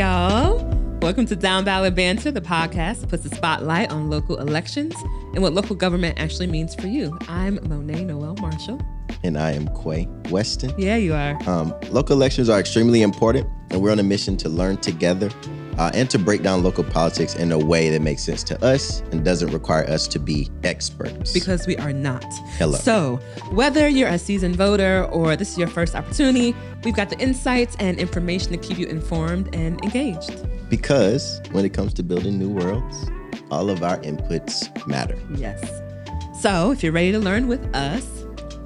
y'all. Welcome to Down Ballot Banter, the podcast that puts the spotlight on local elections and what local government actually means for you. I'm Monèt Noel Marshall. And I am Quay Weston. Yeah, you are. Local elections are extremely important, and we're on a mission to learn together and to break down local politics in a way that makes sense to us and doesn't require us to be experts. Because we are not. Hello. So, whether you're a seasoned voter or this is your first opportunity, we've got the insights and information to keep you informed and engaged. Because when it comes to building new worlds, all of our inputs matter. Yes. So, if you're ready to learn with us,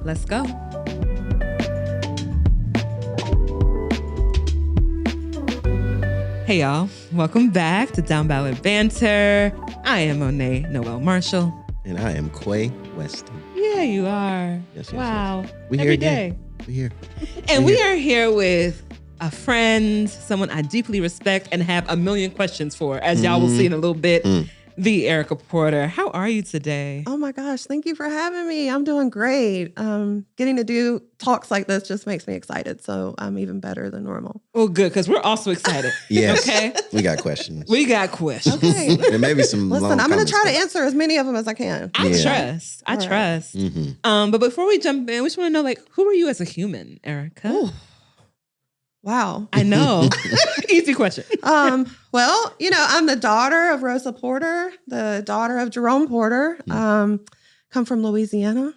let's go. Hey y'all, welcome back to Down Ballot Banter. I am Monèt Noel Marshall. And I am Quay Weston. Yeah, you are. Yes. Wow. We here Every again. day. We're here. And we are here with a friend, someone I deeply respect and have a million questions for, as y'all will see in a little bit. The Erica Porter. How are you today? Oh my gosh, thank you for having me. I'm doing great. Getting to do talks like this just makes me excited. So I'm even better than normal. Well, good, because we're also excited. Yes. Okay. We got questions. We got questions. Okay. There may be some Listen, long I'm going to comments, try to but- answer as many of them as I can. I Yeah. trust. I All right. trust. Mhm. But before we jump in, we just want to know, who are you as a human, Erica? Ooh. Wow. I know. Easy question. Well, I'm the daughter of Rosa Porter, the daughter of Jerome Porter. Come from Louisiana,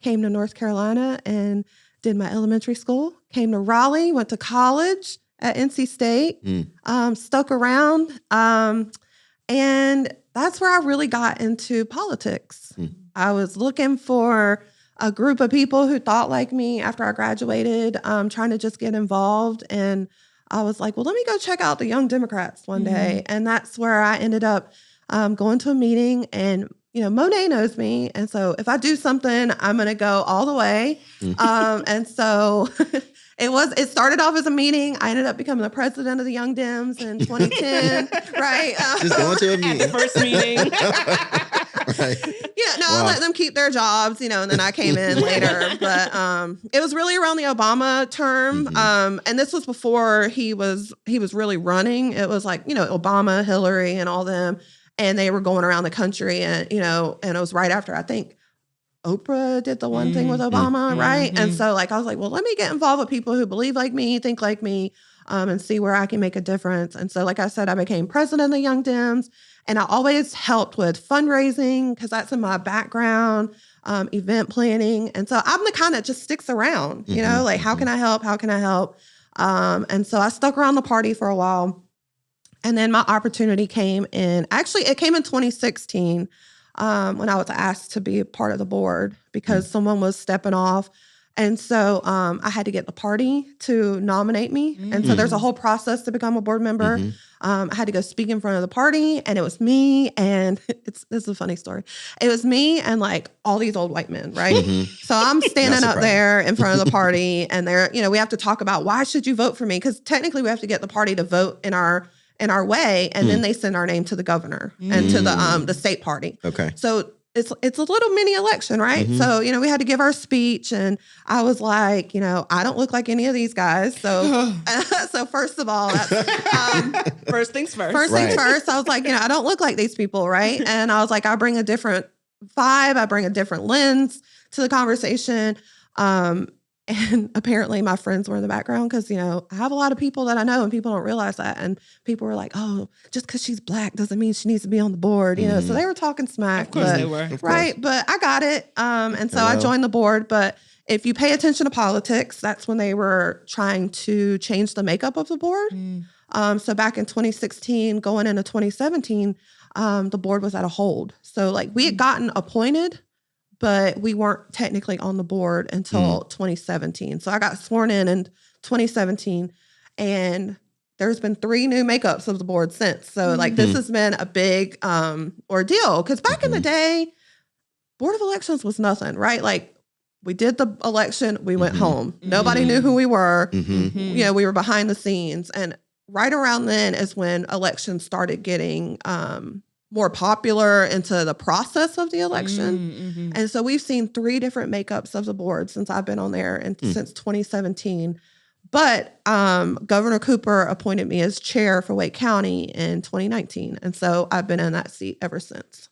came to North Carolina and did my elementary school, came to Raleigh, went to college at NC State, stuck around. And that's where I really got into politics. I was looking for a group of people who thought like me after I graduated, trying to just get involved. And I was like, well, let me go check out the Young Democrats one day. And that's where I ended up going to a meeting. And, Monèt knows me. And so if I do something, I'm going to go all the way. And so it started off as a meeting. I ended up becoming the president of the Young Dems in 2010, right? Just going to a At the meeting. first meeting. Right. I let them keep their jobs, and then I came in later. But it was really around the Obama term. And this was before he was really running. It was like, Obama, Hillary, and all them. And they were going around the country and it was right after, I think, Oprah did the one thing with Obama, right? And so I was like, well, let me get involved with people who believe like me, think like me, and see where I can make a difference. And so, like I said, I became president of the Young Dems, and I always helped with fundraising because that's in my background, event planning. And so I'm the kind that just sticks around, how can I help? How can I help? And so I stuck around the party for a while. And then my opportunity came in, actually it came in 2016 when I was asked to be a part of the board because someone was stepping off. And so I had to get the party to nominate me. And so there's a whole process to become a board member. I had to go speak in front of the party, and it was me. And this is a funny story. It was me and all these old white men, right? So I'm standing up there in front of the party, and we have to talk about why should you vote for me? Because technically we have to get the party to vote in our way, and then they send our name to the governor and to the state party. Okay. So it's a little mini election, right? So, we had to give our speech, and I was like, I don't look like any of these guys. So, so first of all, that's, First things first. First things first, I was like, I don't look like these people, right? And I was like, I bring a different vibe. I bring a different lens to the conversation. And apparently my friends were in the background because, I have a lot of people that I know and people don't realize that. And people were like, oh, just because she's Black doesn't mean she needs to be on the board, So they were talking smack. Of course they were. Right. But I got it. And so I joined the board. But if you pay attention to politics, that's when they were trying to change the makeup of the board. So back in 2016, going into 2017, the board was at a hold. So we had gotten appointed, but we weren't technically on the board until 2017. So I got sworn in 2017, and there's been 3 new makeups of the board since. So this has been a big ordeal because back in the day, Board of Elections was nothing, right? We did the election, we went home. Nobody knew who we were. We were behind the scenes. And right around then is when elections started getting more popular into the process of the election. And so we've seen 3 different makeups of the board since I've been on there and since 2017. But Governor Cooper appointed me as chair for Wake County in 2019. And so I've been in that seat ever since.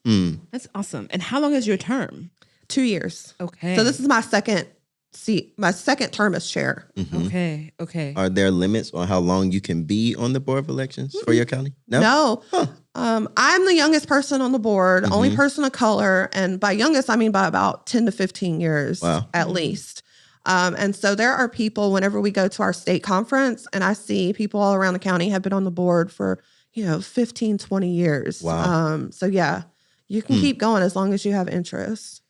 That's awesome. And how long is your term? 2 years. Okay. So this is my second seat, my second term as chair. Okay. Okay. Are there limits on how long you can be on the Board of Elections for your county? No. Huh. I'm the youngest person on the board, only person of color. And by youngest, I mean by about 10 to 15 years at least. And so there are people whenever we go to our state conference and I see people all around the county have been on the board for, 15, 20 years. Wow. So yeah, you can keep going as long as you have interest.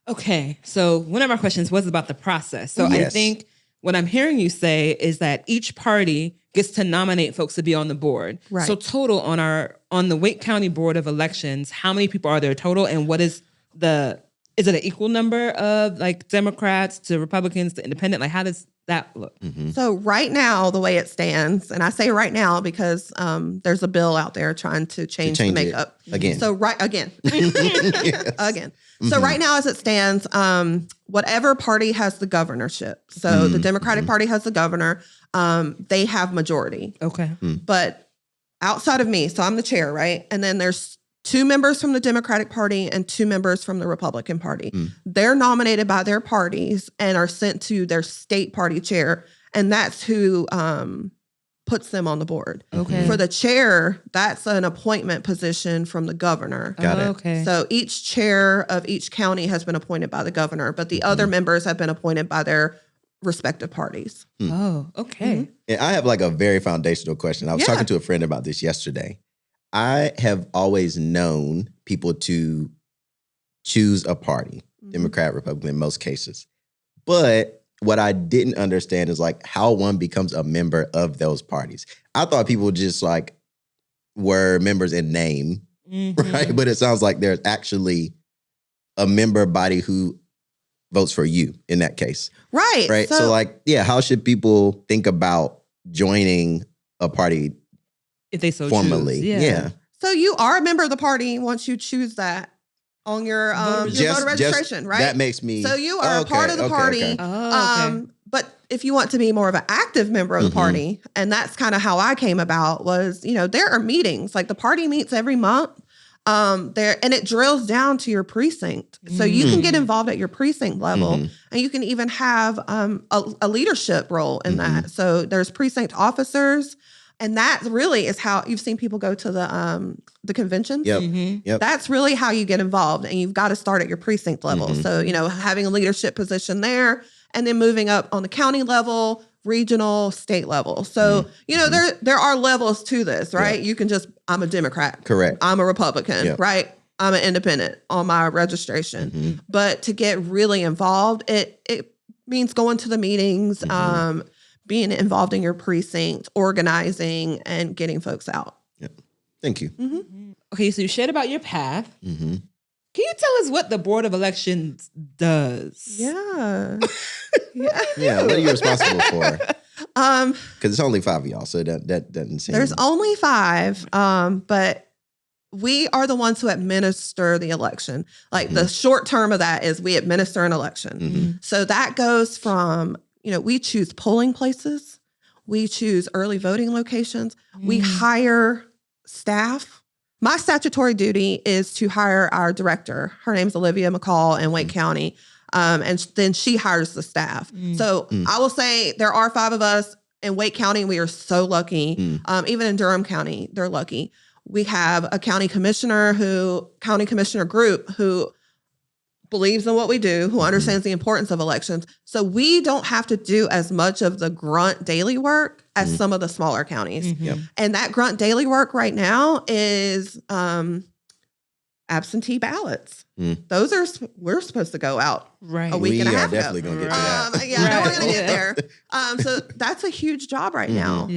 Okay. So one of our questions was about the process. So I think what I'm hearing you say is that each party gets to nominate folks to be on the board. Right. So total on the Wake County Board of Elections, how many people are there total? And what is is it an equal number of like Democrats to Republicans to independent? Like how does that look? So right now, the way it stands, and I say right now because there's a bill out there trying to change the makeup. Again. So again. Again. So right now as it stands, whatever party has the governorship. So the Democratic Party has the governor. They have majority. Okay. But outside of me, so I'm the chair, right? And then there's 2 members from the Democratic Party and 2 members from the Republican Party. They're nominated by their parties and are sent to their state party chair. And that's who puts them on the board. Okay. For the chair, that's an appointment position from the governor. Got it. Okay. So each chair of each county has been appointed by the governor, but the other members have been appointed by their respective parties. Oh, okay. And I have like a very foundational question. I was talking to a friend about this yesterday. I have always known people to choose a party, Democrat, Republican in most cases. But what I didn't understand is like how one becomes a member of those parties. I thought people just like were members in name, right? But it sounds like there's actually a member body who votes for you in that case. Right. Right. So like, how should people think about joining a party if they so formally? choose. Yeah. So you are a member of the party once you choose that on your voter registration, right? That makes me. So you are a part of the party. Okay. Oh, okay. But if you want to be more of an active member of the party, and that's kind of how I came about was, there are meetings. Like the party meets every month. And it drills down to your precinct. So you can get involved at your precinct level and you can even have a leadership role in that. So there's precinct officers. And that really is how you've seen people go to the conventions. Yep. That's really how you get involved. And you've got to start at your precinct level. So, having a leadership position there and then moving up on the county level, regional, state level. So, there are levels to this, right? You can I'm a Democrat. Correct. I'm a Republican, right? I'm an independent on my registration. But to get really involved, it means going to the meetings, being involved in your precinct, organizing, and getting folks out. Yeah. Thank you. Okay, so you shared about your path. Can you tell us what the Board of Elections does? Yeah. What are you responsible for? Because it's only 5 of y'all, so that doesn't seem. There's only 5, but we are the ones who administer the election. Like the short term of that is we administer an election. So that goes from we choose polling places. We choose early voting locations. We hire staff. My statutory duty is to hire our director. Her name's Olivia McCall in Wake County. And then she hires the staff. So I will say there are 5 of us in Wake County. We are so lucky. Even in Durham County, they're lucky. We have a county commissioner group who believes in what we do, who understands the importance of elections. So we don't have to do as much of the grunt daily work as some of the smaller counties. And that grunt daily work right now is absentee ballots. We're supposed to go out a week and a half ago. Definitely going to get to that. I know we're going to get there. So that's a huge job right now.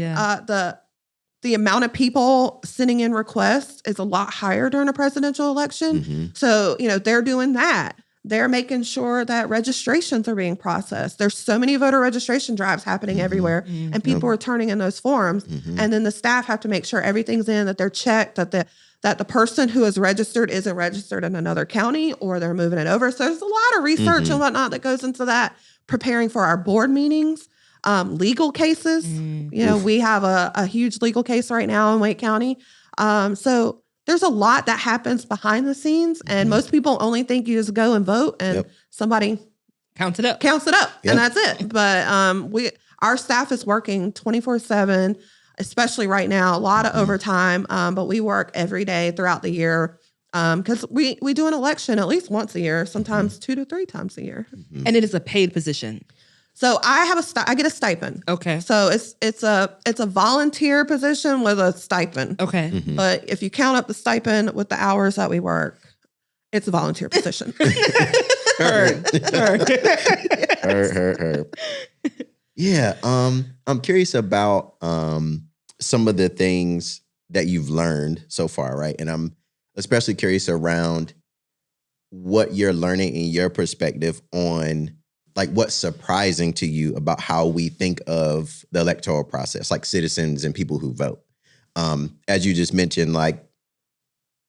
The amount of people sending in requests is a lot higher during a presidential election. So, they're doing that. They're making sure that registrations are being processed. There's so many voter registration drives happening everywhere, and people are turning in those forms. And then the staff have to make sure everything's in, that they're checked, that the person who is registered isn't registered in another county or they're moving it over. So there's a lot of research and whatnot that goes into that, preparing for our board meetings. legal cases. You know, we have a huge legal case right now in Wake County. So there's a lot that happens behind the scenes, and most people only think you just go and vote and somebody counts it up, and that's it. But our staff is working 24/7, especially right now. A lot of overtime, but we work every day throughout the year because we do an election at least once a year, sometimes 2 to 3 times a year. And it is a paid position. So I get a stipend. Okay. So it's a volunteer position with a stipend. Okay. But if you count up the stipend with the hours that we work, it's a volunteer position. Heard. Yeah. I'm curious about some of the things that you've learned so far, right? And I'm especially curious around what you're learning in your perspective on like what's surprising to you about how we think of the electoral process, like citizens and people who vote. As you just mentioned, like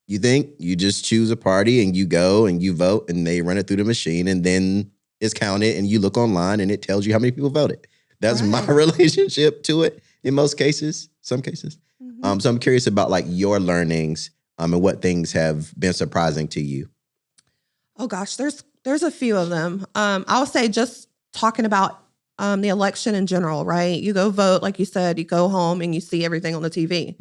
you think you just choose a party and you go and you vote and they run it through the machine and then it's counted and you look online and it tells you how many people voted. That's my relationship to it in most cases, some cases. So I'm curious about like your learnings and what things have been surprising to you. Oh gosh, there's a few of them. I'll say just talking about the election in general, right? You go vote, like you said, you go home and you see everything on the TV.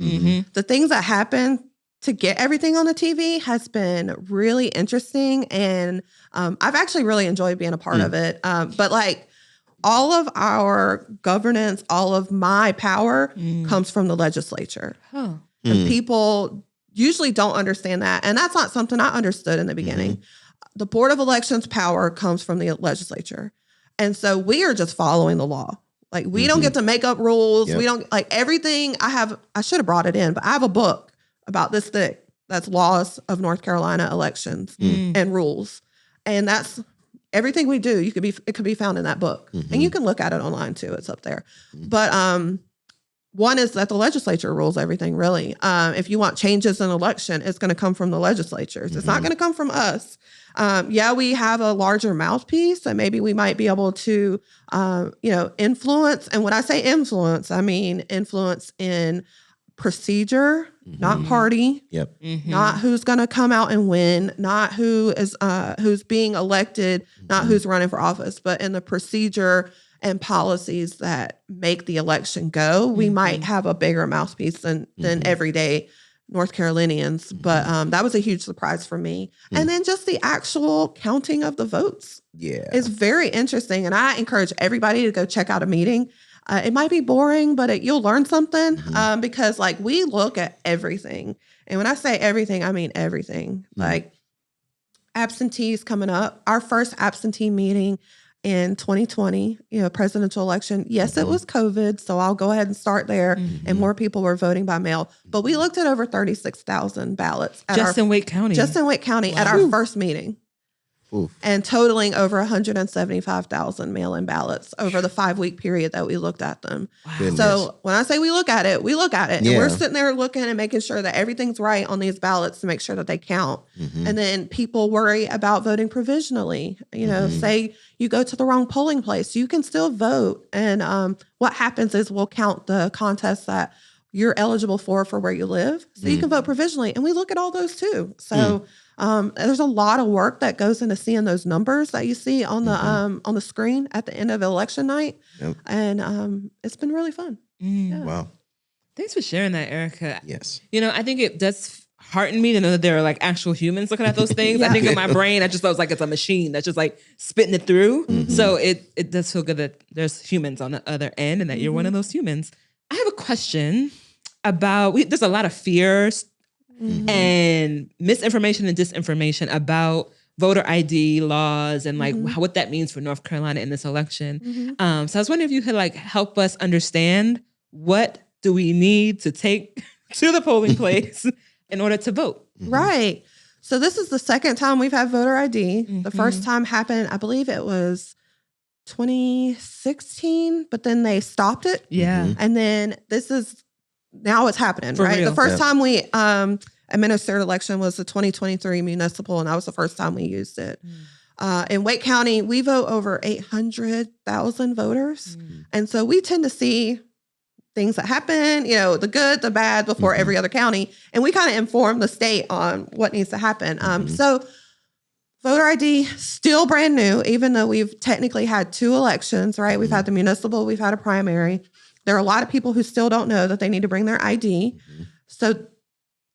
The things that happen to get everything on the TV has been really interesting. And I've actually really enjoyed being a part of it. But like all of our governance, all of my power comes from the legislature. And people usually don't understand that. And that's not something I understood in the beginning. The Board of Elections power comes from the legislature. And so we are just following the law. Like we don't get to make up rules. We don't like everything. I should have brought it in, but I have a book about this thick. That's laws of North Carolina elections and rules. And that's everything we do. It could be found in that book. And you can look at it online too. It's up there. But one is that the legislature rules everything, really. If you want changes in election, it's going to come from the legislatures. It's not going to come from us. We have a larger mouthpiece, and maybe we might be able to, influence. And when I say influence, I mean influence in procedure, not party, not who's going to come out and win, not who's being elected, not who's running for office, but in the procedure and policies that make the election go. We might have a bigger mouthpiece than everyday North Carolinians, but that was a huge surprise for me. And then just the actual counting of the votes is very interesting. And I encourage everybody to go check out a meeting. It might be boring, but you'll learn something because like we look at everything. And when I say everything, I mean everything. Like absentees coming up, our first absentee meeting in 2020, presidential election. Yes, it was COVID, so I'll go ahead and start there. And more people were voting by mail. But we looked at over 36,000 ballots. In Wake County. Just in Wake County at our first meeting. And totaling over 175,000 mail-in ballots over the 5-week period that we looked at them. So when I say we look at it. And we're sitting there looking and making sure that everything's right on these ballots to make sure that they count. And then people worry about voting provisionally. Say you go to the wrong polling place, you can still vote. And what happens is we'll count the contests that you're eligible for where you live. So you can vote provisionally. And we look at all those too. So there's a lot of work that goes into seeing those numbers that you see on the screen at the end of election night. And it's been really fun. Wow. Thanks for sharing that, Erica. Yes. I think it does hearten me to know that there are like actual humans looking at those things. I think in my brain, I just thought it was like it's a machine that's just like spitting it through. So it does feel good that there's humans on the other end and that you're one of those humans. I have a question about, there's a lot of fears and misinformation and disinformation about voter ID laws and like what that means for North Carolina in this election. So I was wondering if you could like help us understand what do we need to take to the polling place in order to vote. Right. So this is the second time we've had voter ID. The first time happened, I believe it was 2016, but then they stopped it. And then now it's happening, For right? real. The first time we administered election was the 2023 municipal, and that was the first time we used it. In Wake County, we vote over 800,000 voters. And so we tend to see things that happen, the good, the bad before every other county. And we kind of inform the state on what needs to happen. So voter ID, still brand new, even though we've technically had 2 elections, right? We've had the municipal, we've had a primary. There are a lot of people who still don't know that they need to bring their ID. So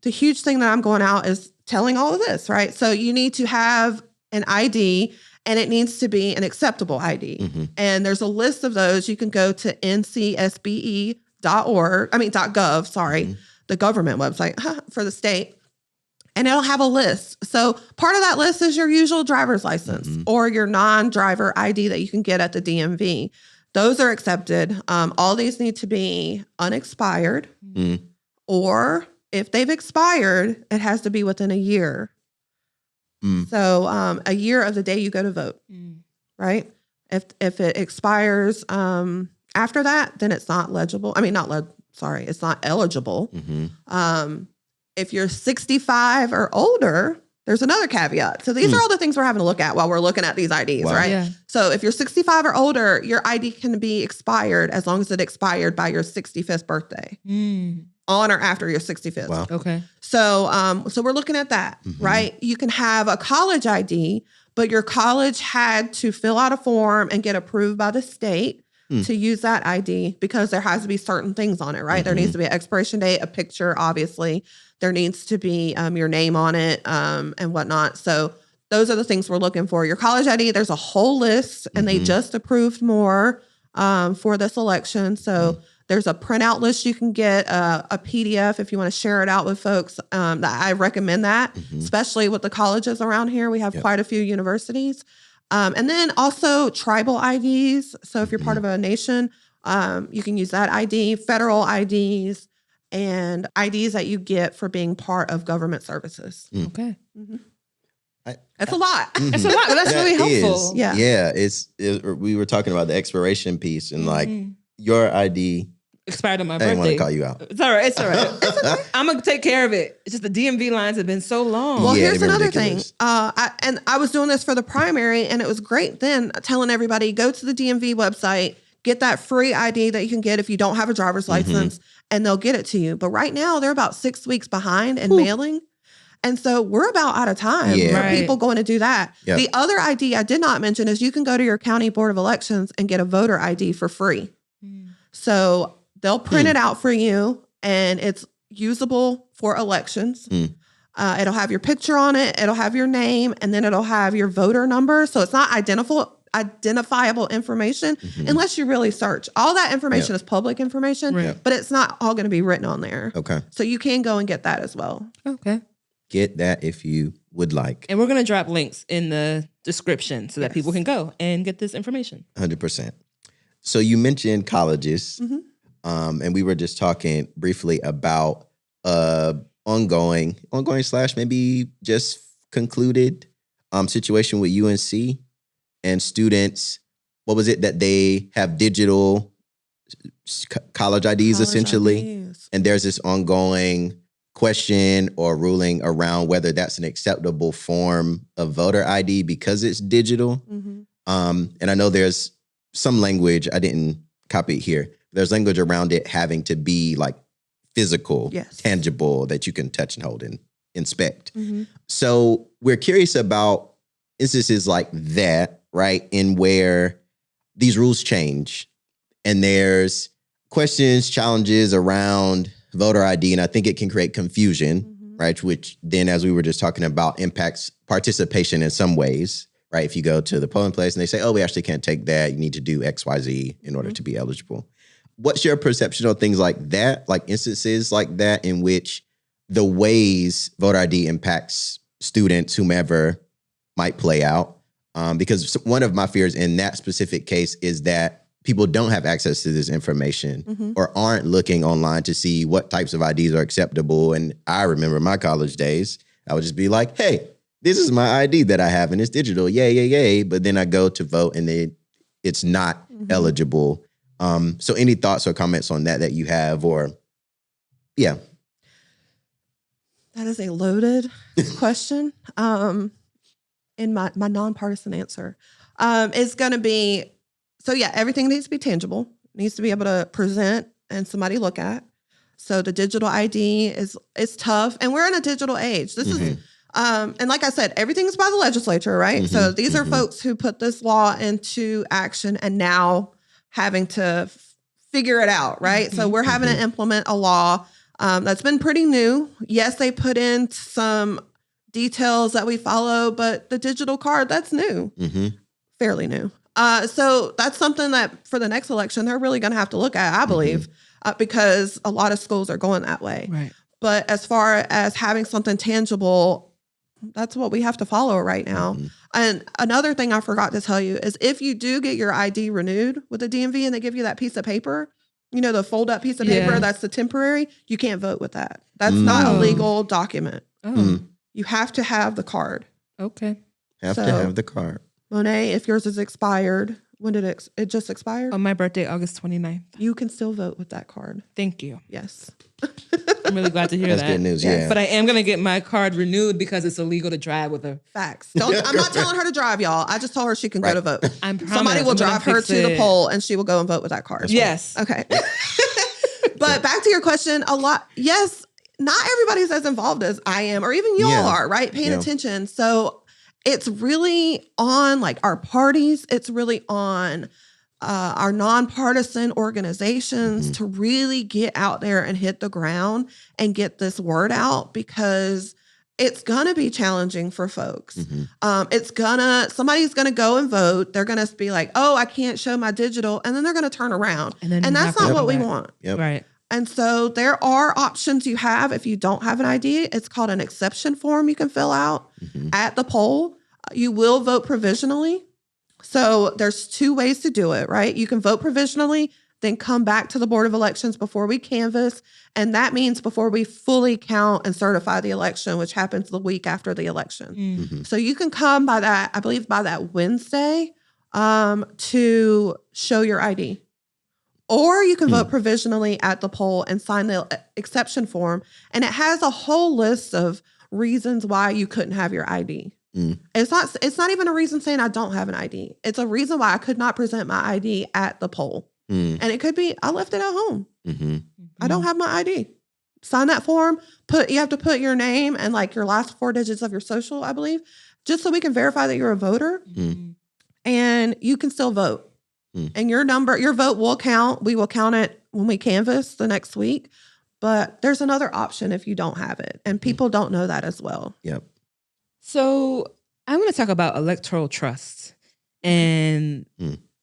the huge thing that I'm going out is telling all of this, right? So you need to have an ID, and it needs to be an acceptable ID. And there's a list of those. You can go to ncsbe.gov, the government website for the state. And it'll have a list. So part of that list is your usual driver's license or your non-driver ID that you can get at the DMV. Those are accepted. All these need to be unexpired, or if they've expired, it has to be within a year. So a year of the day you go to vote, right? If it expires after that, then it's not legible. It's not eligible. If you're 65 or older, there's another caveat. So these are all the things we're having to look at while we're looking at these IDs, right? Yeah. So if you're 65 or older, your ID can be expired as long as it expired by your 65th birthday. On or after your 65th. Wow. Okay. So we're looking at that, right? You can have a college ID, but your college had to fill out a form and get approved by the state to use that ID because there has to be certain things on it, right? There needs to be an expiration date, a picture, obviously. There needs to be your name on it and whatnot. So those are the things we're looking for. Your college ID, there's a whole list, and they just approved more for this election. So there's a printout list you can get, a PDF if you want to share it out with folks. That I recommend that, especially with the colleges around here. We have quite a few universities. And then also tribal IDs. So if you're part of a nation, you can use that ID, federal IDs, and IDs that you get for being part of government services. Okay. That's a lot. That's a lot, but that's really helpful. Yeah. We were talking about the expiration piece and like your ID expired on my birthday. I didn't want to call you out. It's all right. It's all right. I'm going to take care of it. It's just the DMV lines have been so long. Well, here's another thing. I was doing this for the primary, and it was great then telling everybody, go to the DMV website, get that free ID that you can get if you don't have a driver's license, and they'll get it to you. But right now, they're about 6 weeks behind in mailing. And so we're about out of time for people going to do that. Yep. The other ID I did not mention is you can go to your county board of elections and get a voter ID for free. So they'll print it out for you, and it's usable for elections. It'll have your picture on it. It'll have your name, and then it'll have your voter number. So it's not identifiable information unless you really search. All that information is public information, but it's not all going to be written on there. Okay. So you can go and get that as well. Okay. Get that if you would like. And we're going to drop links in the description so that people can go and get this information. 100%. So you mentioned colleges, and we were just talking briefly about ongoing / maybe just concluded situation with UNC and students. What was it that they have digital college IDs essentially? And there's this ongoing question or ruling around whether that's an acceptable form of voter ID because it's digital. And I know there's some language, I didn't copy it here. There's language around it having to be like physical, tangible, that you can touch and hold and inspect. So we're curious about instances like that, right? In where these rules change and there's questions, challenges around voter ID, and I think it can create confusion, right? Which then, as we were just talking about, impacts participation in some ways, right? If you go to the polling place and they say, oh, we actually can't take that. You need to do X, Y, Z in order to be eligible. What's your perception of things like that, like instances like that in which the ways voter ID impacts students, whomever, might play out? Because one of my fears in that specific case is that people don't have access to this information or aren't looking online to see what types of IDs are acceptable. And I remember my college days, I would just be like, hey, this is my ID that I have and it's digital. Yay, yay, yay. But then I go to vote and it's not eligible. So any thoughts or comments on that you have or, yeah. That is a loaded question. in my nonpartisan answer is going to be, so yeah, everything needs to be tangible, needs to be able to present and somebody look at. So the digital ID is tough, and we're in a digital age. This is, and like I said, everything's by the legislature, right? So these are folks who put this law into action and now having to figure it out, right? So we're having to implement a law that's been pretty new. Yes, they put in some details that we follow, but the digital card, that's new, fairly new. So that's something that for the next election, they're really going to have to look at, I believe, because a lot of schools are going that way. Right. But as far as having something tangible, that's what we have to follow right now. And another thing I forgot to tell you is if you do get your ID renewed with the DMV and they give you that piece of paper, you know, the fold up piece of paper, that's the temporary, you can't vote with that. That's not a legal document. You have to have the card. Okay. Have to have the card. Monét, if yours is expired, when did it just expired? On my birthday, August 29th. You can still vote with that card. Thank you. Yes. I'm really glad to hear That's that. good news, yeah. But I am going to get my card renewed because it's illegal to drive with a... Facts. I'm not telling her to drive, y'all. I just told her she can go to vote. Somebody will I'm drive her to the poll and she will go and vote with that card. Yes. Okay. But back to your question, yes, not everybody's as involved as I am, or even you all are, right? Paying attention. So it's really on like our parties. It's really on our nonpartisan organizations to really get out there and hit the ground and get this word out, because it's going to be challenging for folks. Somebody's going to go and vote. They're going to be like, oh, I can't show my digital. And then they're going to turn around. And that's not what we want. Right. And so there are options you have if you don't have an ID. It's called an exception form you can fill out at the poll. You will vote provisionally. So there's two ways to do it, right? You can vote provisionally, then come back to the Board of Elections before we canvass. And that means before we fully count and certify the election, which happens the week after the election. So you can come by that, I believe by that Wednesday, to show your ID. Or you can vote provisionally at the poll and sign the exception form. And it has a whole list of reasons why you couldn't have your ID. It's not even a reason saying I don't have an ID. It's a reason why I could not present my ID at the poll. And it could be, I left it at home. I don't have my ID. Sign that form. You have to put your name and like your last 4 digits of your social, I believe, just so we can verify that you're a voter. And you can still vote. And your vote will count. We will count it when we canvass the next week. But there's another option if you don't have it. And people don't know that as well. Yep. So I want to talk about electoral trust and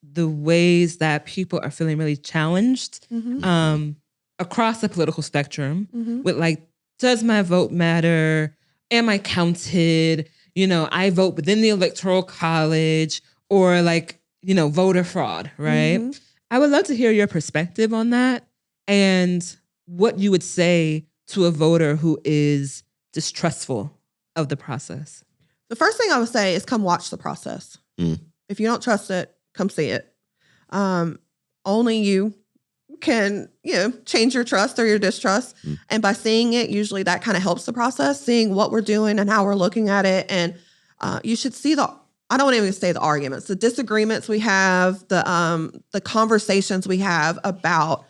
the ways that people are feeling really challenged across the political spectrum with like, does my vote matter? Am I counted? You know, I vote within the electoral college, or like, you know, voter fraud, right? I would love to hear your perspective on that and what you would say to a voter who is distrustful of the process. The first thing I would say is come watch the process. If you don't trust it, come see it. Only you can, change your trust or your distrust. And by seeing it, usually that kind of helps the process, seeing what we're doing and how we're looking at it. And you should see I don't even say the arguments, the disagreements we have, the conversations we have about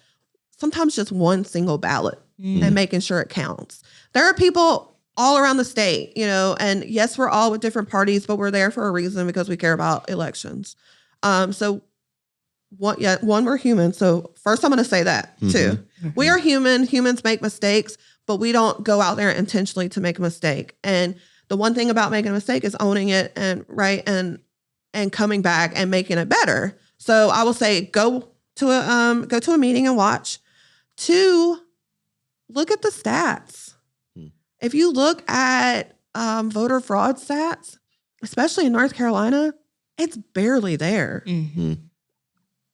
sometimes just one single ballot and making sure it counts. There are people all around the state, and yes, we're all with different parties, but we're there for a reason because we care about elections. We're human. So first I'm going to say that too. We are human. Humans make mistakes, but we don't go out there intentionally to make a mistake. And the one thing about making a mistake is owning it and coming back and making it better. So I will say, go to a meeting and watch. 2, look at the stats. If you look at voter fraud stats, especially in North Carolina, it's barely there. Even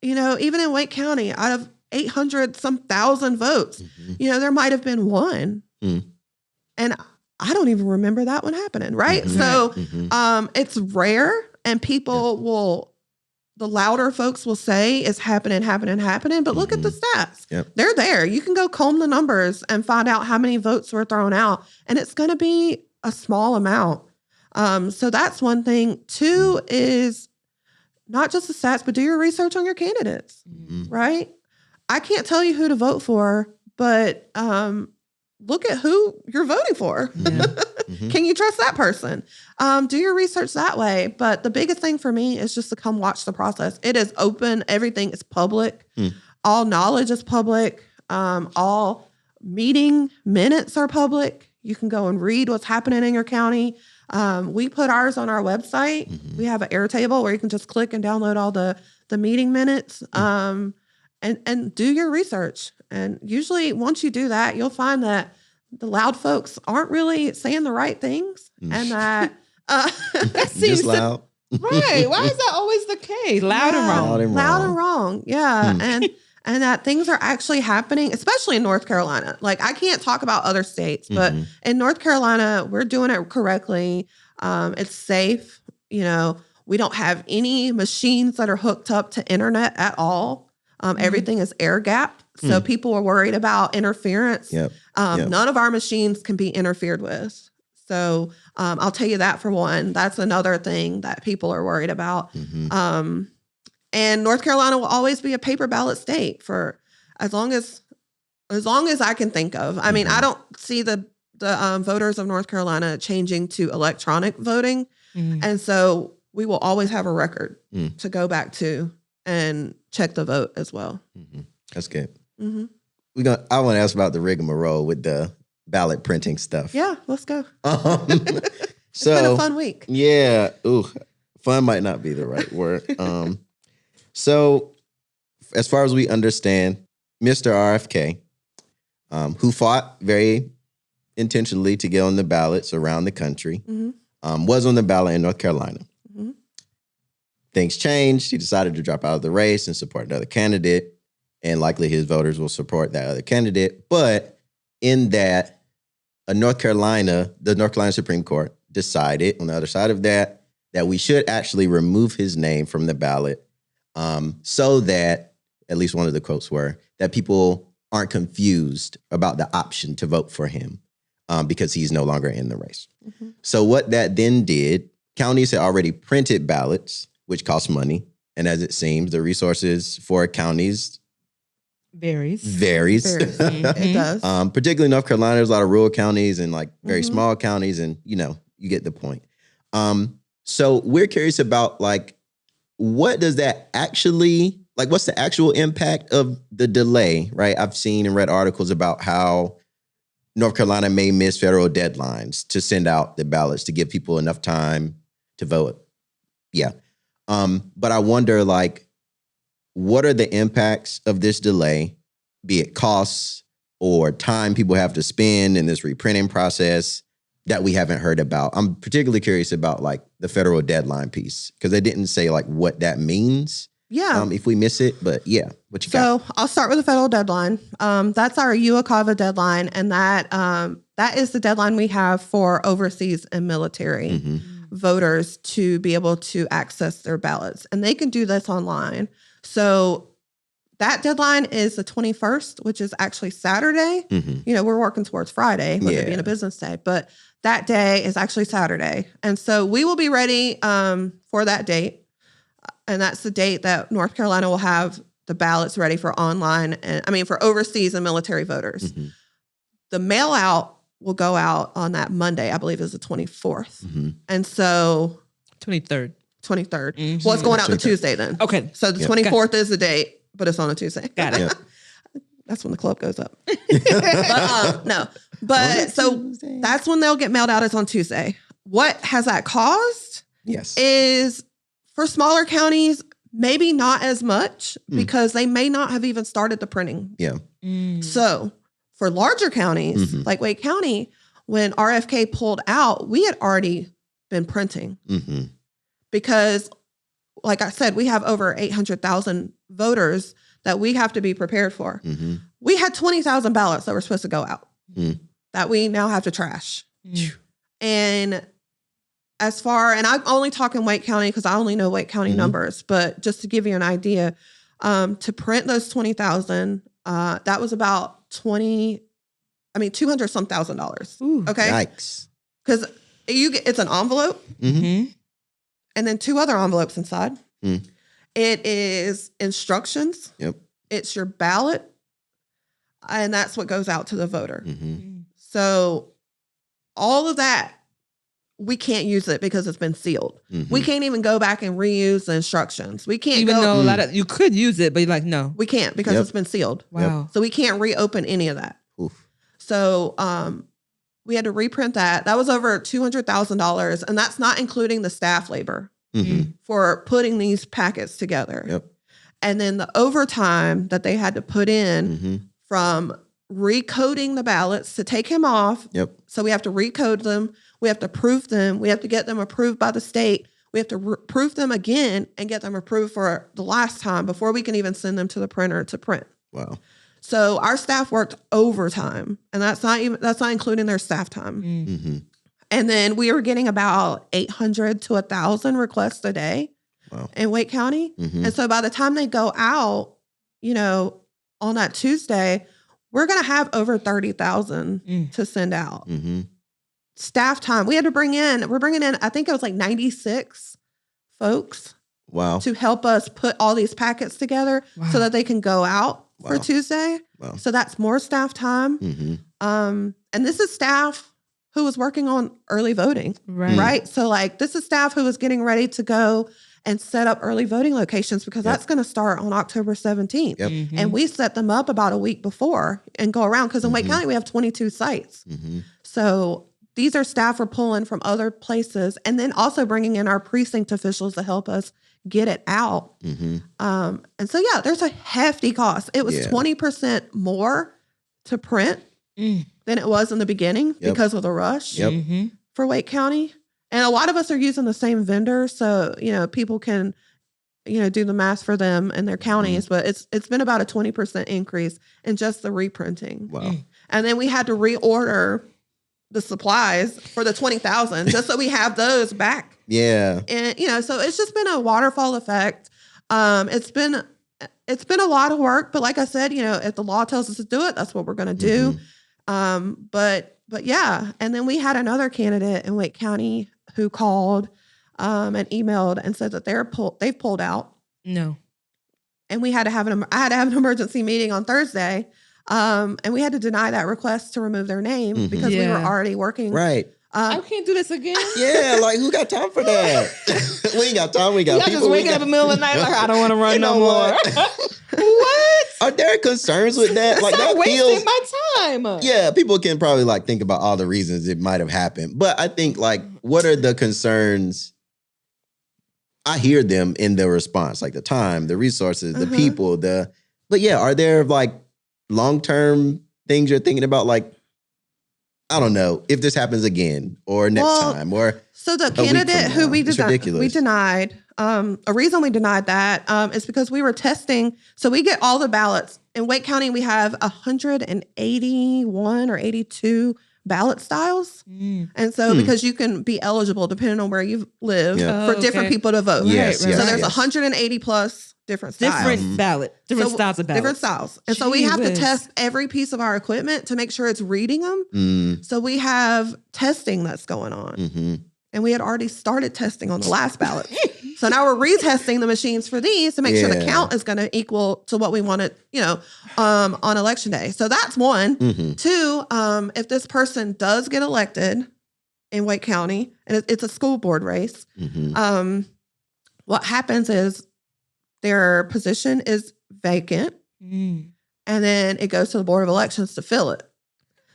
in Wake County, out of 800-some-thousand votes, there might have been 1. And I don't even remember that one happening, right? So it's rare, and people the louder folks will say it's happening, but look at the stats. They're there. You can go comb the numbers and find out how many votes were thrown out, and it's going to be a small amount. So that's one thing. Two is not just the stats, but do your research on your candidates, right? I can't tell you who to vote for, but look at who you're voting for. Yeah. Can you trust that person? Do your research that way. But the biggest thing for me is just to come watch the process. It is open. Everything is public. All knowledge is public. All meeting minutes are public. You can go and read what's happening in your county. We put ours on our website. We have an Airtable where you can just click and download all the meeting minutes and do your research. And usually once you do that, you'll find that the loud folks aren't really saying the right things. And that that seems just loud. Right. Why is that always the case? Loud and wrong. Loud and wrong. Yeah. And that things are actually happening, especially in North Carolina. Like, I can't talk about other states, but in North Carolina, we're doing it correctly. It's safe. You know, we don't have any machines that are hooked up to internet at all. Everything is air gapped. So people are worried about interference. None of our machines can be interfered with. So I'll tell you that for one. That's another thing that people are worried about. And North Carolina will always be a paper ballot state for as long as I can think of. I mean, I don't see the voters of North Carolina changing to electronic voting. And so we will always have a record to go back to and check the vote as well. That's good. I want to ask about the rigmarole with the ballot printing stuff. Yeah, let's go. It's been a fun week. Yeah. Ooh, fun might not be the right word. So as far as we understand, Mr. RFK, who fought very intentionally to get on the ballots around the country, was on the ballot in North Carolina. Things changed. He decided to drop out of the race and support another candidate. And likely his voters will support that other candidate. But in that, the North Carolina Supreme Court decided on the other side of that we should actually remove his name from the ballot so that, at least one of the quotes were, that people aren't confused about the option to vote for him because he's no longer in the race. So what that then did, counties had already printed ballots, which cost money. And as it seems, the resources for counties varies. It does. Particularly North Carolina, there's a lot of rural counties and like very small counties, and you get the point. So we're curious about like, what does that actually, like, what's the actual impact of the delay, right? I've seen and read articles about how North Carolina may miss federal deadlines to send out the ballots to give people enough time to vote. Yeah. But I wonder, like, what are the impacts of this delay, be it costs or time people have to spend in this reprinting process that we haven't heard about? I'm particularly curious about like the federal deadline piece because they didn't say like what that means. Yeah. If we miss it, but yeah, what you got? So I'll start with the federal deadline. That's our UOCAVA deadline, and that is the deadline we have for overseas and military voters to be able to access their ballots, and they can do this online. So that deadline is the 21st, which is actually Saturday. We're working towards Friday with it being a business day, but that day is actually Saturday. And so we will be ready for that date. And that's the date that North Carolina will have the ballots ready for online for overseas and military voters. The mail out will go out on that Monday, I believe is the 24th. And so 23rd. Well, it's going out the Tuesday then. Okay. So the 24th is the date, but it's on a Tuesday. Got it. That's when the club goes up. But so that's when they'll get mailed out, is on Tuesday. What has that caused? Is for smaller counties, maybe not as much because they may not have even started the printing. So for larger counties like Wake County, when RFK pulled out, we had already been printing because, like I said, we have over 800,000 voters that we have to be prepared for. We had 20,000 ballots that were supposed to go out that we now have to trash. And and I'm only talking Wake County because I only know Wake County numbers, but just to give you an idea, to print those 20,000, that was about $200 some thousand. Okay. Yikes. Because It's an envelope, and then 2 other envelopes inside. It is instructions. Yep. It's your ballot, and that's what goes out to the voter. So all of that, we can't use it because it's been sealed. We can't even go back and reuse the instructions. We can't even though a lot of you could use it, but you're like, no, we can't because it's been sealed. Wow. So we can't reopen any of that. So we had to reprint that. That was over $200,000, and that's not including the staff labor for putting these packets together. And then the overtime that they had to put in from recoding the ballots to take him off. So we have to recode them. We have to proof them. We have to get them approved by the state. We have to proof them again and get them approved for the last time before we can even send them to the printer to print. Wow. So our staff worked overtime, and that's not including their staff time. And then we were getting about 800 to 1,000 requests a day in Wake County. And so by the time they go out, on that Tuesday, we're going to have over 30,000 to send out. Staff time. We're bringing in, I think it was like 96 folks. Wow. To help us put all these packets together so that they can go out for Tuesday. So that's more staff time. And this is staff who was working on early voting. Right. So like this is staff who was getting ready to go and set up early voting locations because that's going to start on October 17th. And we set them up about a week before and go around because in Wake County we have 22 sites. So these are staff we're pulling from other places and then also bringing in our precinct officials to help us get it out. And so, there's a hefty cost. It was 20% more to print than it was in the beginning because of the rush for Wake County. And a lot of us are using the same vendor. So, people can, do the math for them and their counties, but it's been about a 20% increase in just the reprinting. Wow. And then we had to reorder the supplies for the 20,000 just so we have those back. Yeah. And, so it's just been a waterfall effect. It's been a lot of work, but like I said, if the law tells us to do it, that's what we're going to do. But yeah. And then we had another candidate in Wake County who called, and emailed and said that they've pulled out. No. And I had to have an emergency meeting on Thursday. And we had to deny that request to remove their name because we were already working. Right. I can't do this again. Yeah, like who got time for that? We ain't got time. We got Y'all people. Just waking up in the middle of the night like, I don't want to run no more. What? Are there concerns with that? Like Stop that wasting feels my time. Yeah, people can probably like think about all the reasons it might have happened. But I think like what are the concerns? I hear them in the response, like the time, the resources, the people, but yeah, are there like long-term things you're thinking about? Like, I don't know if this happens again or next time or so the candidate who we denied, a reason we denied that is because we were testing. So we get all the ballots in Wake County. We have 181 or 82 ballot styles. And so because you can be eligible depending on where you live for different people to vote. Yes, so there's 180 plus different styles. Different styles of ballots. Different styles. And so we have to test every piece of our equipment to make sure it's reading them. So we have testing that's going on. And we had already started testing on the last ballot. So now we're retesting the machines for these to make sure the count is going to equal to what we wanted, on election day. So that's one. Two, if this person does get elected in Wake County, and it's a school board race, what happens is their position is vacant, and then it goes to the Board of Elections to fill it.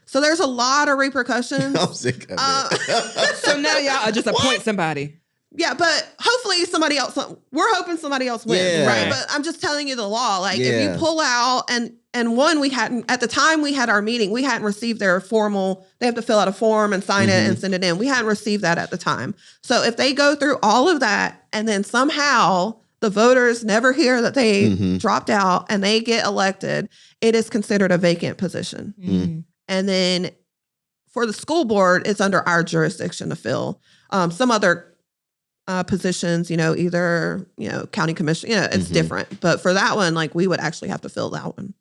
So there's a lot of repercussions. I'm sick of it. So now y'all just appoint somebody. Yeah, but hopefully somebody else, we're hoping somebody else wins, right? But I'm just telling you the law. Like if you pull out and one, we hadn't, at the time we had our meeting, we hadn't received their formal, they have to fill out a form and sign it and send it in. We hadn't received that at the time. So if they go through all of that and then somehow the voters never hear that they dropped out and they get elected, it is considered a vacant position. And then for the school board, it's under our jurisdiction to fill. Some other positions, either, county commission, it's different. But for that one, like we would actually have to fill that one.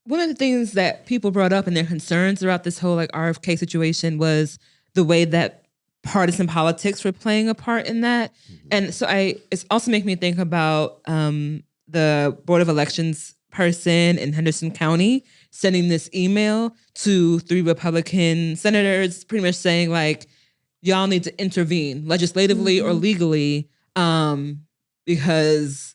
one of the things that people brought up in their concerns about this whole like RFK situation was the way that partisan politics were playing a part in that. And so it's also making me think about the Board of Elections person in Henderson County sending this email to 3 Republican senators pretty much saying like, y'all need to intervene legislatively or legally because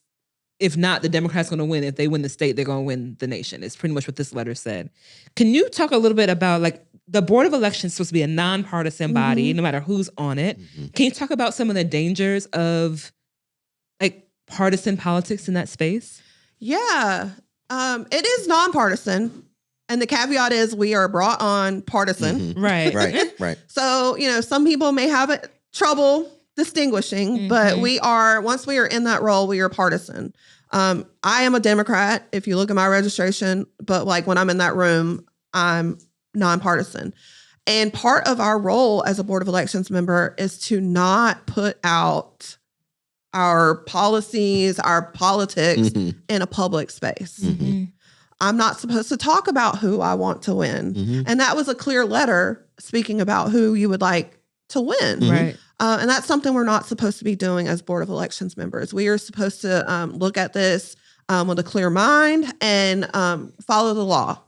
if not, the Democrats are going to win. If they win the state, they're going to win the nation. It's pretty much what this letter said. Can you talk a little bit about like the Board of Elections is supposed to be a nonpartisan body, no matter who's on it. Can you talk about some of the dangers of like partisan politics in that space? Yeah, it is nonpartisan. And the caveat is we are brought on partisan. Right. So, some people may have trouble distinguishing, but once we are in that role, we are partisan. I am a Democrat, if you look at my registration, but like when I'm in that room, I'm nonpartisan. And part of our role as a Board of Elections member is to not put out our policies, our politics in a public space. I'm not supposed to talk about who I want to win. And that was a clear letter speaking about who you would like to win. Right. And that's something we're not supposed to be doing as Board of Elections members. We are supposed to look at this with a clear mind and follow the law.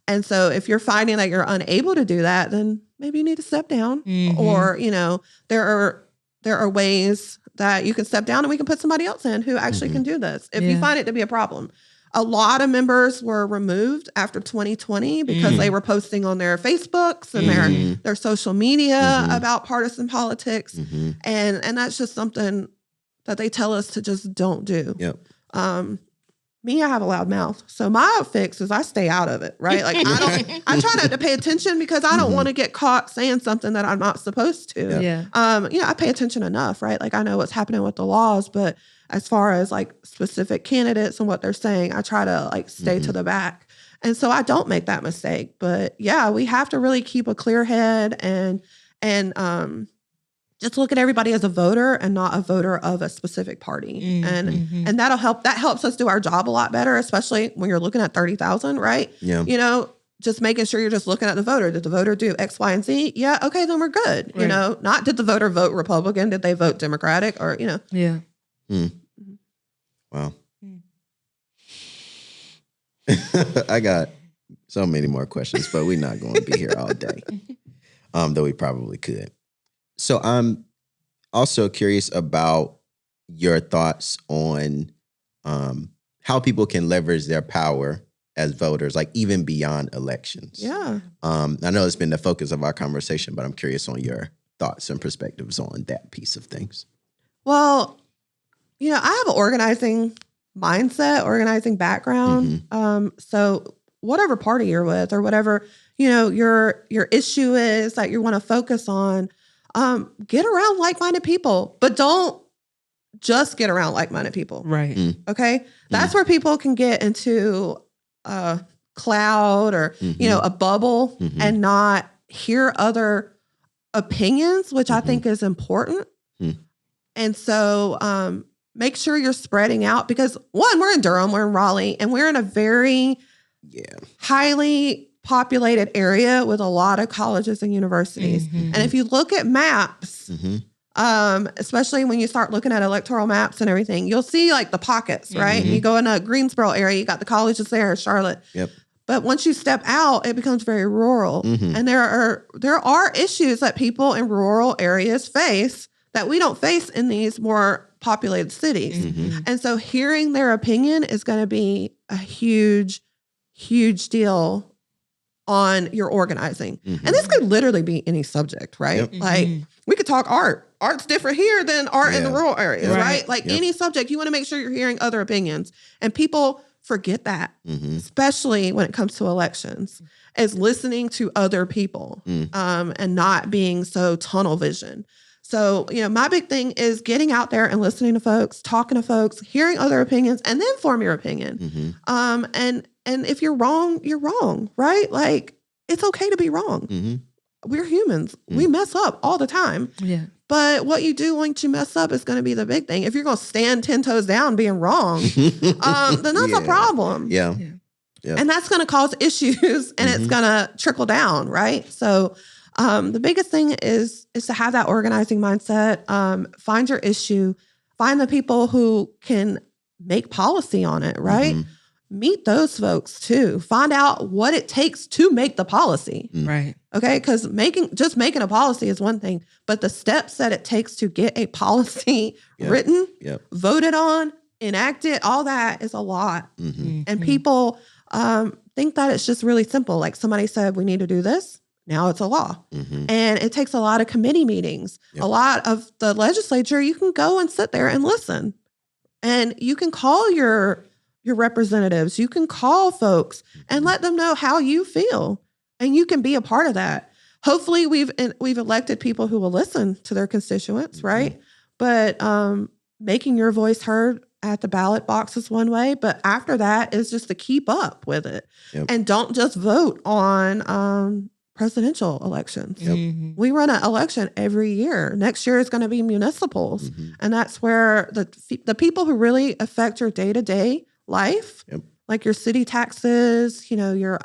And so if you're finding that you're unable to do that, then maybe you need to step down. Or, there are ways that you can step down and we can put somebody else in who actually can do this if you find it to be a problem. A lot of members were removed after 2020 because they were posting on their Facebooks and their social media about partisan politics. And that's just something that they tell us to just don't do. Me, I have a loud mouth. So my fix is I stay out of it, right? Like I try not to pay attention because I don't want to get caught saying something that I'm not supposed to. I pay attention enough, right? Like I know what's happening with the laws, but as far as like specific candidates and what they're saying, I try to like stay to the back. And so I don't make that mistake. But yeah, we have to really keep a clear head and just look at everybody as a voter and not a voter of a specific party. And that'll help. That helps us do our job a lot better, especially when you're looking at 30,000, right? Just making sure you're just looking at the voter. Did the voter do X, Y, and Z? Yeah. Okay, then we're good. Right. Not did the voter vote Republican? Did they vote Democratic? Or, Yeah. Wow. I got so many more questions, but we're not going to be here all day. Though we probably could. So I'm also curious about your thoughts on how people can leverage their power as voters, like even beyond elections. Yeah. I know it's been the focus of our conversation, but I'm curious on your thoughts and perspectives on that piece of things. Well, I have an organizing mindset, organizing background. So whatever party you're with or whatever, your issue is that you want to focus on, get around like-minded people, but don't just get around like-minded people. Right. Okay. That's where people can get into a cloud or, a bubble and not hear other opinions, which I think is important. And so, make sure you're spreading out because one, we're in Durham, we're in Raleigh, and we're in a very highly populated area with a lot of colleges and universities. And if you look at maps, especially when you start looking at electoral maps and everything, you'll see like the pockets, right? You go in a Greensboro area, you got the colleges there, Charlotte. But once you step out, it becomes very rural. And there are issues that people in rural areas face that we don't face in these more populated cities. And so hearing their opinion is going to be a huge, huge deal on your organizing. And this could literally be any subject, right? Like we could talk art. Art's different here than art in the rural areas, right? Like any subject, you want to make sure you're hearing other opinions. And people forget that, especially when it comes to elections, is listening to other people and not being so tunnel vision. So, my big thing is getting out there and listening to folks, talking to folks, hearing other opinions, and then form your opinion. And if you're wrong, right? Like, it's okay to be wrong. We're humans. We mess up all the time. But what you do when you mess up is going to be the big thing. If you're going to stand 10 toes down being wrong, then that's a problem. And that's going to cause issues and it's going to trickle down, right? So the biggest thing is to have that organizing mindset, find your issue, find the people who can make policy on it, right? Meet those folks too. Find out what it takes to make the policy. Right. Okay. Because making a policy is one thing, but the steps that it takes to get a policy written, voted on, enacted, all that is a lot. And people think that it's just really simple. Like somebody said, we need to do this. Now it's a law. And it takes a lot of committee meetings. A lot of the legislature, you can go and sit there and listen. And you can call your representatives, you can call folks and let them know how you feel. And you can be a part of that. Hopefully we've elected people who will listen to their constituents, right? But making your voice heard at the ballot box is one way. But after that is just to keep up with it. And don't just vote on presidential elections. We run an election every year. Next year is going to be municipals. And that's where the people who really affect your day-to-day life, like your city taxes, your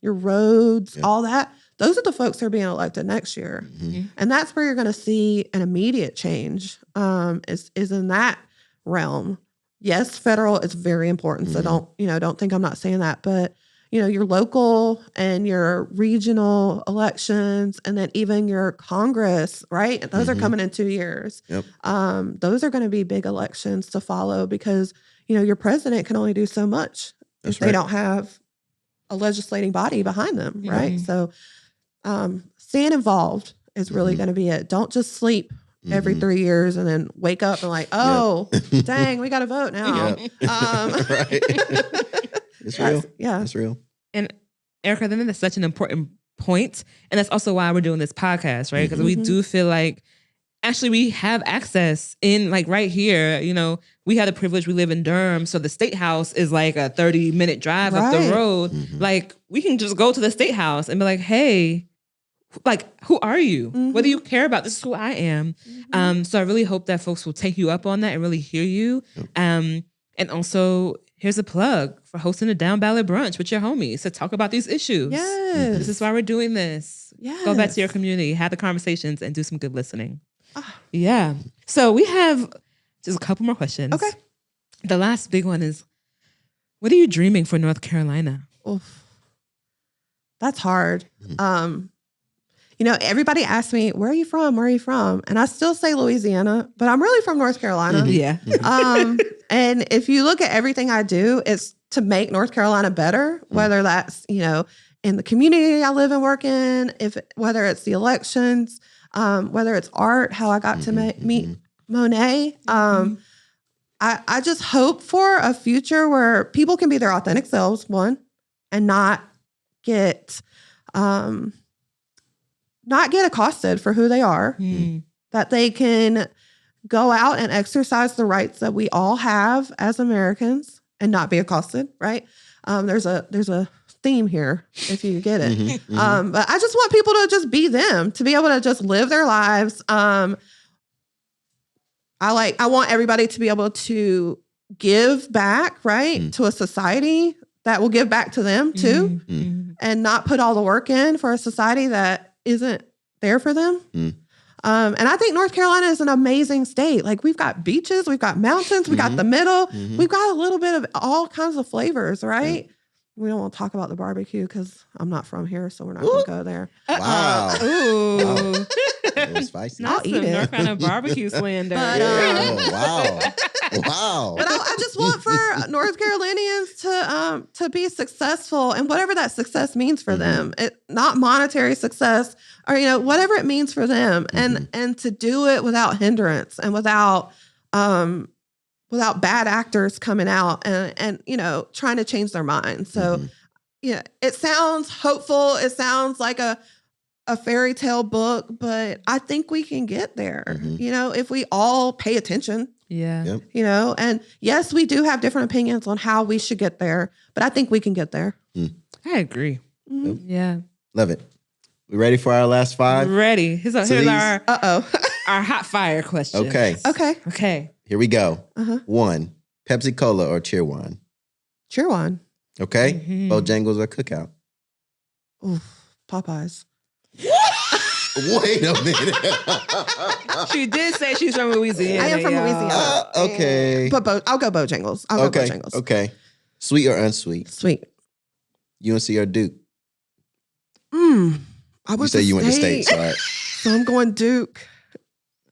roads, all that, those are the folks who are being elected next year. And that's where you're going to see an immediate change, is in that realm. Yes, federal is very important. So don't think I'm not saying that, but your local and your regional elections, and then even your Congress, right? Those are coming in 2 years. Those are going to be big elections to follow because, your president can only do so much if they don't have a legislating body behind them, right? So staying involved is really going to be it. Don't just sleep every 3 years and then wake up and like, oh, dang, we got to vote now. Right. It's real. It's real. And Erica, I think that's such an important point. And that's also why we're doing this podcast, right? Because we do feel like actually we have access in like right here, we have the privilege, we live in Durham. So the State House is like a 30-minute drive up the road. Like we can just go to the State House and be like, hey, like, who are you? What do you care about? This is who I am. So I really hope that folks will take you up on that and really hear you. And also, here's a plug for hosting a down ballot brunch with your homies to talk about these issues. Yes. This is why we're doing this. Yes. Go back to your community, have the conversations, and do some good listening. Yeah. So we have just a couple more questions. Okay. The last big one is, what are you dreaming for North Carolina? Oof. That's hard. Everybody asks me, where are you from? Where are you from? And I still say Louisiana, but I'm really from North Carolina. Yeah. And if you look at everything I do, it's to make North Carolina better, whether that's, in the community I live and work in, whether it's the elections, whether it's art, how I got to meet Monèt. I just hope for a future where people can be their authentic selves, one, and not get accosted for who they are, that they can go out and exercise the rights that we all have as Americans and not be accosted, right? There's a theme here, if you get it. But I just want people to just be them, to be able to just live their lives. I want everybody to be able to give back, right, to a society that will give back to them too, and not put all the work in for a society that isn't there for them. And I think North Carolina is an amazing state. Like we've got beaches, we've got mountains, we got the middle, we've got a little bit of all kinds of flavors, right? We don't want to talk about the barbecue because I'm not from here, so we're not going to go there. Wow. Ooh. Wow. It was spicy. Not eat it. North Carolina barbecue slander. But, Wow. Wow. But I just want for North Carolinians to be successful, and whatever that success means for them, not monetary success, or whatever it means for them, and to do it without hindrance and without bad actors coming out and trying to change their minds. So it sounds hopeful. It sounds like a fairy tale book, but I think we can get there. If we all pay attention. Yeah. Yep. And yes, we do have different opinions on how we should get there, but I think we can get there. I agree. Yeah. Love it. We ready for our last five? Ready. Here's our hot fire question. Okay. Here we go. 1, Pepsi Cola or Cheerwine? Cheerwine. Okay? Mhm. Bojangles or cookout? Ooh, Popeyes. Wait a minute. She did say she's from Louisiana. I am from y'all. Louisiana. Okay. But I'll go Bojangles. I'll go Bojangles. Okay. Sweet or unsweet? Sweet. UNC or Duke? I You went say to you went to state, state. sorry. So I'm going Duke.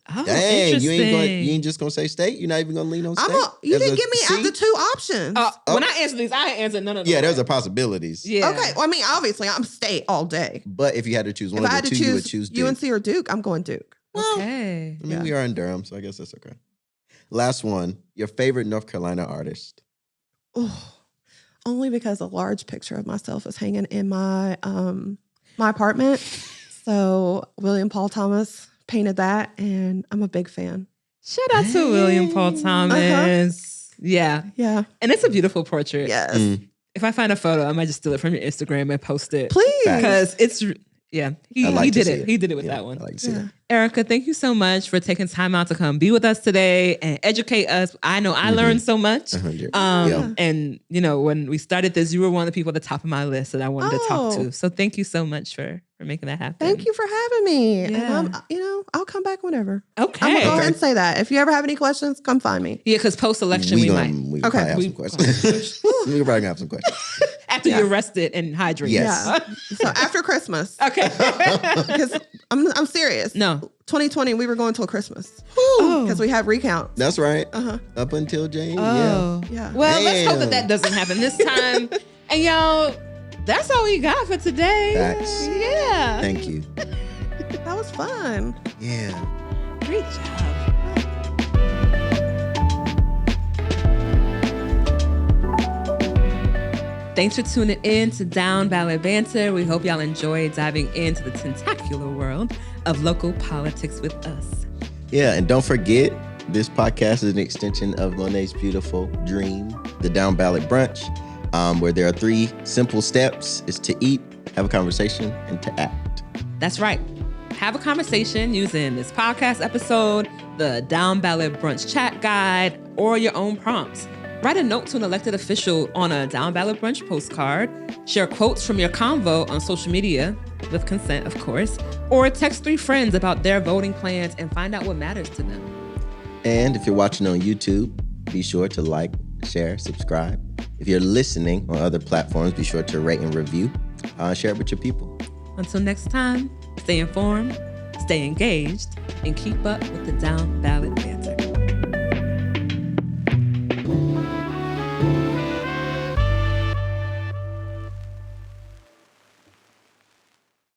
Oh, Dang, interesting. you ain't just gonna say state? You're not even gonna lean on state? You As didn't a give me C? after 2 options. When I answered these, I answered none of them. Yeah, there's a possibilities. Yeah. Okay. Well, I mean, obviously, I'm state all day. But if you had to choose one If I of had the to two, you would choose choose Duke. UNC or Duke, I'm going Duke. Okay. I mean, we are in Durham, so I guess that's okay. Last one. Your favorite North Carolina artist? Oh, only because a large picture of myself is hanging in my my apartment. So William Paul Thomas painted that, and I'm a big fan. Shout out to William Paul Thomas. Yeah. Yeah. And it's a beautiful portrait. Yes. If I find a photo, I might just steal it from your Instagram and post it. Please. Because it's, yeah, he I'd like to did see it. it. He did it with Yeah, that one. I like to see Yeah. that. Erica, thank you so much for taking time out to come be with us today and educate us. I know I learned so much. 100. And, you know, when we started this, you were one of the people at the top of my list that I wanted to talk to. So thank you so much for making that happen. Thank you for having me. Yeah. And I'll come back whenever. Okay. I'm gonna go ahead and say that. If you ever have any questions, come find me. Yeah, because post-election we might. We Okay. probably have some questions. we probably have some questions. After you're rested and hydrated. Yes. Yeah. So after Christmas. Okay. Because I'm serious. No. 2020, we were going till Christmas. Oh. Because we had recounts. That's right. Uh-huh. Up until Jane. Oh. Yeah. Well, let's hope Damn. that doesn't happen this time. And y'all, that's all we got for today. Facts. Yeah. Thank you. That was fun. Yeah. Great job. Thanks for tuning in to Down Ballot Banter. We hope y'all enjoy diving into the tentacular world of local politics with us. Yeah, and don't forget, this podcast is an extension of Monet's beautiful dream, the Down Ballot Brunch, where there are 3 simple steps. It's to eat, have a conversation, and to act. That's right. Have a conversation using this podcast episode, the Down Ballot Brunch chat guide, or your own prompts. Write a note to an elected official on a Down Ballot Brunch postcard. Share quotes from your convo on social media, with consent, of course. Or text 3 friends about their voting plans and find out what matters to them. And if you're watching on YouTube, be sure to like, share, subscribe. If you're listening on other platforms, be sure to rate and review. Share it with your people. Until next time, stay informed, stay engaged, and keep up with the Down Ballot Banter.